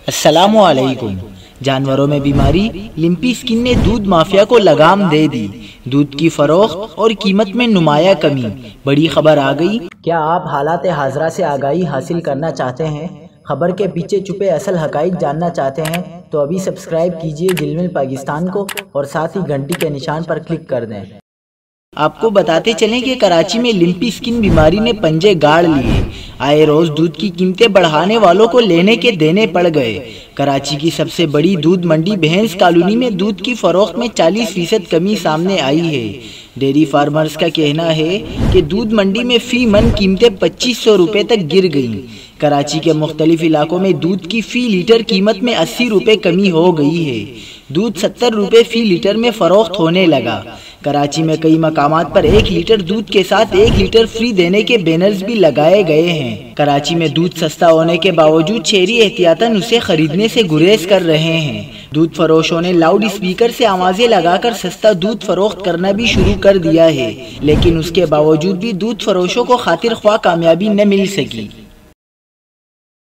السلام علیکم۔ جانوروں میں بیماری لمپی اسکن نے دودھ مافیا کو لگام دے دی۔ دودھ کی فروخت اور قیمت میں نمایاں کمی، بڑی خبر آ گئی۔ کیا آپ حالات حاضرہ سے آگاہی حاصل کرنا چاہتے ہیں؟ خبر کے پیچھے چھپے اصل حقائق جاننا چاہتے ہیں تو ابھی سبسکرائب کیجئے جلمل پاکستان کو اور ساتھ ہی گھنٹی کے نشان پر کلک کر دیں۔ آپ کو بتاتے چلیں کہ کراچی میں لمپی اسکن بیماری نے پنجے گاڑ لیے۔ آئے روز دودھ کی قیمتیں بڑھانے والوں کو لینے کے دینے پڑ گئے۔ کراچی کی سب سے بڑی دودھ منڈی بہنس کالونی میں دودھ کی فروخت میں 40% کمی سامنے آئی ہے۔ ڈیری فارمرز کا کہنا ہے کہ دودھ منڈی میں فی من قیمتیں 2500 روپے تک گر گئیں۔ کراچی کے مختلف علاقوں میں دودھ کی فی لیٹر قیمت میں 80 روپے کمی ہو گئی ہے۔ دودھ 70 روپے فی لیٹر میں فروخت ہونے لگا۔ کراچی میں کئی مقامات پر 1 لیٹر دودھ کے ساتھ 1 لیٹر فری دینے کے بینرز بھی لگائے گئے ہیں۔ کراچی میں دودھ سستا ہونے کے باوجود شہری احتیاطاً اسے خریدنے سے گریز کر رہے ہیں۔ دودھ فروشوں نے لاؤڈ اسپیکر سے آوازیں لگا کر سستا دودھ فروخت کرنا بھی شروع کر دیا ہے، لیکن اس کے باوجود بھی دودھ فروشوں کو خاطر خواہ کامیابی نہ مل سکی۔